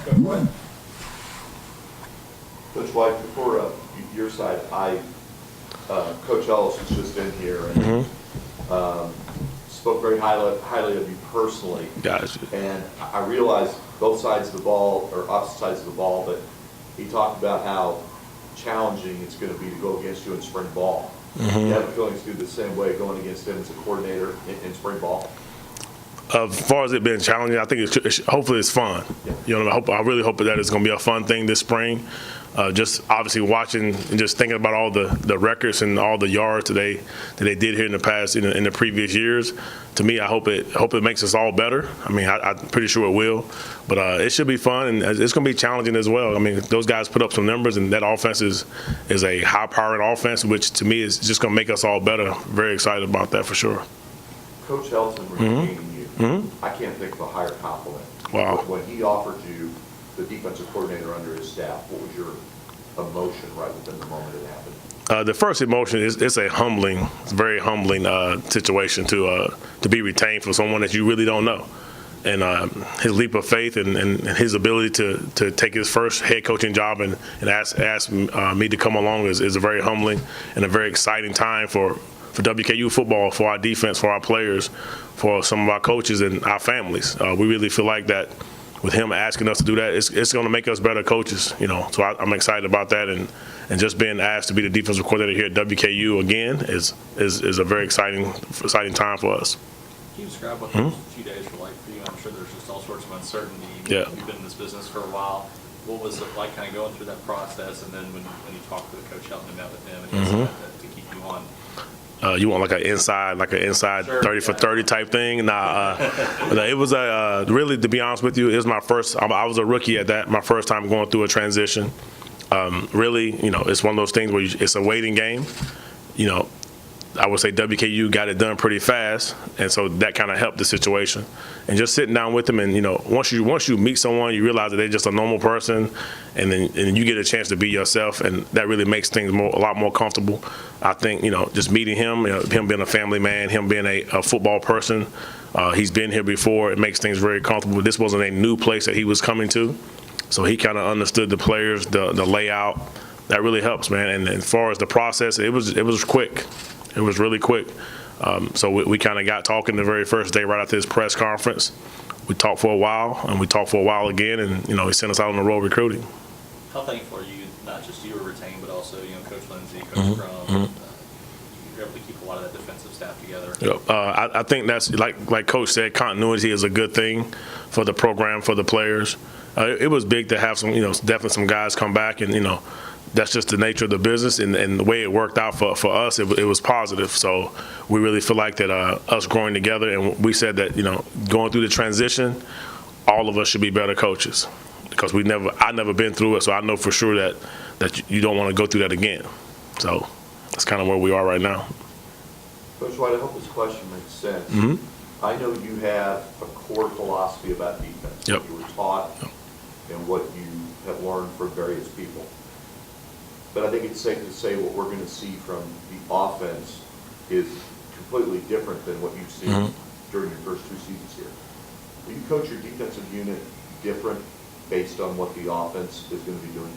Coach White. Coach White, before your side, Coach Ellis was just in here and spoke very highly of you personally. Gotcha. And I realize both sides of the ball, or opposite sides of the ball, but he talked about how challenging it's going to be to go against you in spring ball. You have a feeling to do the same way going against him as a coordinator in spring ball? As far as it being challenging, I think hopefully it's fun. Yeah. You know, I really hope that it's going to be a fun thing this spring. Just obviously watching and just thinking about all the records and all the yards that they did here in the past in the previous years. To me, I hope it makes us all better. I mean, I'm pretty sure it will, but it should be fun and it's going to be challenging as well. I mean, those guys put up some numbers, and that offense is a high-powered offense, which to me is just going to make us all better. Very excited about that for sure. Coach Helton retaining you, I can't think of a higher compliment. Wow. When he offered you the defensive coordinator under his staff, what was your emotion right within the moment it happened? The first emotion is it's a very humbling situation to be retained for someone that you really don't know. And his leap of faith and his ability to take his first head coaching job and ask me to come along is a very humbling and a very exciting time for WKU football, for our defense, for our players, for some of our coaches and our families. We really feel like that with him asking us to do that, it's going to make us better coaches, you know. So I'm excited about that, and just being asked to be the defensive coordinator here at WKU again is a very exciting time for us. Can you describe what those few days were like for you? I'm sure there's just all sorts of uncertainty. Yeah. You've been in this business for a while. What was it like kind of going through that process, and then when you talked with Coach Helton and met with him and he decided to keep you on? You want like an inside Sure, 30 for 30 type thing? Nah, it was really, to be honest with you, it was my first. I was a rookie at that. My first time going through a transition. Really, you know, it's one of those things where it's a waiting game. You know, I would say WKU got it done pretty fast, and so that kind of helped the situation. And just sitting down with them, and you know, once you meet someone, you realize that they're just a normal person, and then you get a chance to be yourself, and that really makes things a lot more comfortable. I think, you know, just meeting him, you know, him being a family man, him being a football person, he's been here before. It makes things very comfortable. This wasn't a new place that he was coming to, so he kind of understood the players, the layout. That really helps, man. And as far as the process, it was quick. It was really quick. So we kind of got talking the very first day right after his press conference. We talked for a while, and we talked for a while again, and, you know, he sent us out on the road recruiting. How thankful are you, not just you were retained, but also, you know, Coach Lindsey, Coach Crum, you were able to keep a lot of that defensive staff together? Yep. I think that's, like Coach said, continuity is a good thing for the program, for the players. It was big to have some, you know, definitely some guys come back, and, you know, that's just the nature of the business, and the way it worked out for us, it was positive. So we really feel like that us growing together, and we said that, you know, going through the transition, all of us should be better coaches, because I never been through it, so I know for sure that you don't want to go through that again. So that's kind of where we are right now. Coach White, I hope this question makes sense. I know you have a core philosophy about defense. Yep. You were taught and what you have learned from various people. But I think it's safe to say what we're going to see from the offense is completely different than what you've seen during your first 2 seasons here. Will you coach your defensive unit different based on what the offense is going to be doing?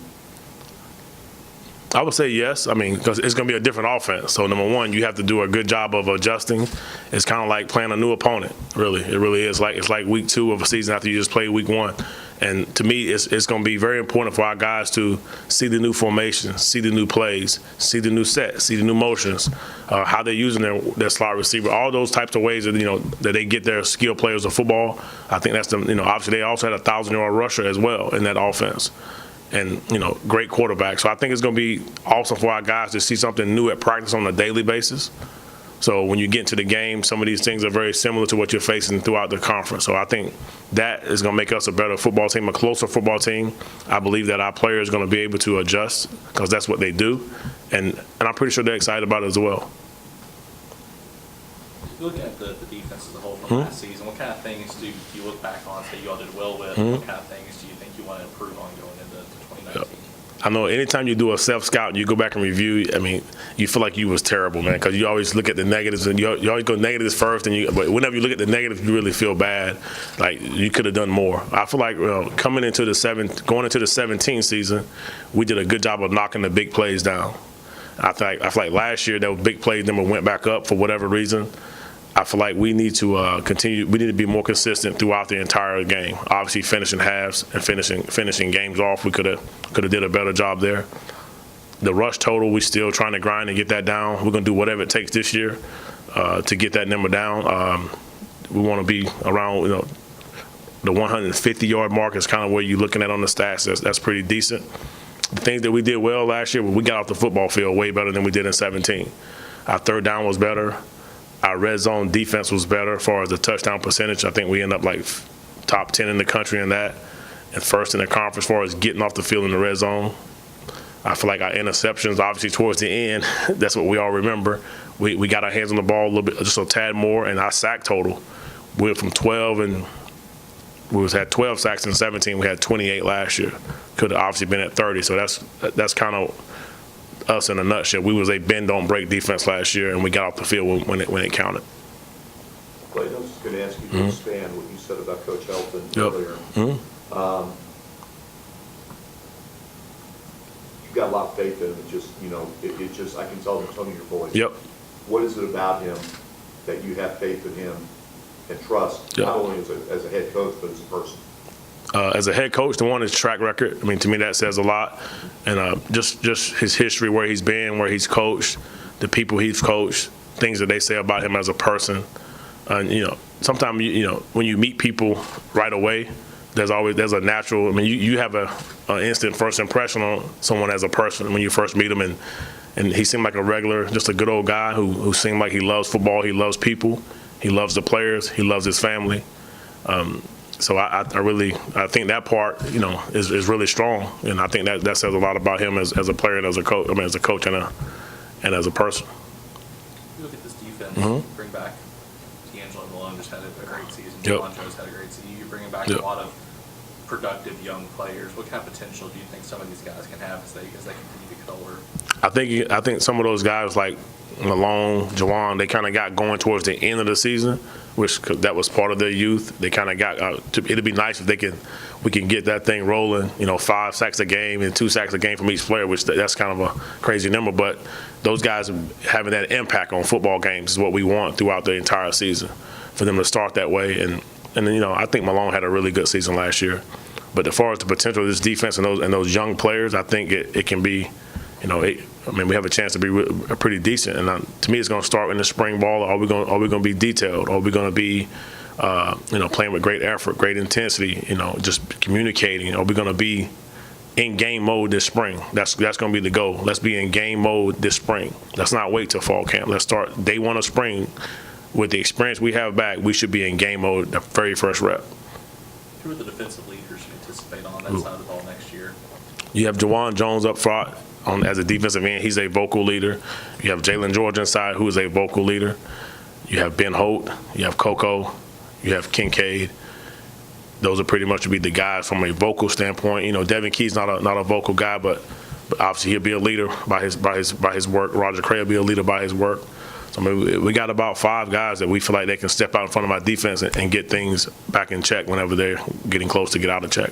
I would say yes. I mean, because it's going to be a different offense. So, number one, you have to do a good job of adjusting. It's kind of like playing a new opponent, really. It really is. It's like week 2 of a season after you just played week 1. And to me, it's going to be very important for our guys to see the new formations, see the new plays, see the new sets, see the new motions, how they're using their slot receiver, all those types of ways that, you know, that they get their skilled players of football. I think that's you know, obviously they also had a 1,000-yard rusher as well in that offense. And, you know, great quarterback. So I think it's going to be awesome for our guys to see something new at practice on a daily basis. So when you get into the game, some of these things are very similar to what you're facing throughout the conference. So I think that is going to make us a better football team, a closer football team. I believe that our players are going to be able to adjust, because that's what they do. And I'm pretty sure they're excited about it as well. Looking at the defense as a whole from last season, what kind of things do you look back on, say you all did well with? What kind of things do you think you want to improve on going into 2019? I know anytime you do a self-scout and you go back and review, I mean, you feel like you was terrible, man, because you always look at the negatives and you always go negatives first, but whenever you look at the negatives, you really feel bad. Like, you could have done more. I feel like going into the 17 season, we did a good job of knocking the big plays down. I feel like last year, that big play number went back up for whatever reason. I feel like we need to continue. We need to be more consistent throughout the entire game. Obviously, finishing halves and finishing games off, we could have did a better job there. The rush total, we still trying to grind and get that down. We're gonna do whatever it takes this year to get that number down. We want to be around, the 150-yard mark is kind of where you're looking at on the stats. That's pretty decent. The things that we did well last year, we got off the football field way better than we did in 17. Our third down was better. Our red zone defense was better as far as the touchdown percentage. I think we end up like top 10 in the country in that, and first in the conference as far as getting off the field in the red zone. I feel like our interceptions, obviously towards the end, that's what we all remember. We got our hands on the ball a little bit, just a tad more, and our sack total, we went from 12 and we had 12 sacks in 17. We had 28 last year. Could have obviously been at 30. So that's kind of us in a nutshell. We was a bend don't break defense last year, and we got off the field when it counted. Clayton, I was just going to ask you to expand what you said about Coach Helton earlier. You've got a lot of faith in him. It just I can tell the tone of your voice. Yep. What is it about him that you have faith in him and trust, not only as a head coach, but as a person? As a head coach, the one is track record. I mean, to me, that says a lot. And just his history, where he's been, where he's coached, the people he's coached, things that they say about him as a person. And, sometimes, when you meet people right away, there's a natural, I mean, you have an instant first impression on someone as a person when you first meet him. And he seemed like a regular, just a good old guy who seemed like he loves football, he loves people, he loves the players, he loves his family. So I think that part, is really strong, and I think that says a lot about him as a player and as a coach. I mean, as a coach and as a person. You look at this defense. Bring back D'Angelo Malone, just had a great season. Javon Jones had a great season. You're bringing back a lot of productive young players. What kind of potential do you think some of these guys can have as they continue to get older? I think some of those guys like Malone, Jawan, they kind of got going towards the end of the season, that was part of their youth. They kind of got. It'd be nice if we can get that thing rolling. 5 sacks a game and 2 sacks a game from each player, which that's kind of a crazy number. But those guys having that impact on football games is what we want throughout the entire season, for them to start that way. And then I think Malone had a really good season last year. But as far as the potential of this defense and those young players, I think it can be. We have a chance to be pretty decent, and to me, it's going to start in the spring ball. Are we going to be detailed? Are we going to be, playing with great effort, great intensity? Just communicating. Are we going to be in game mode this spring? That's going to be the goal. Let's be in game mode this spring. Let's not wait till fall camp. Let's start day one of spring with the experience we have back. We should be in game mode the very first rep. Who are the defensive leaders you anticipate on that side of the ball next year? You have Jawan Jones up front. As a defensive end, he's a vocal leader. You have Jalen George inside, who is a vocal leader. You have Ben Holt. You have Coco. You have Kincaid. Those are pretty much to be the guys from a vocal standpoint. Devin Key's not a vocal guy, but obviously he'll be a leader by his work. Roger Cray will be a leader by his work. So we got about 5 guys that we feel like they can step out in front of our defense and get things back in check whenever they're getting close to get out of check.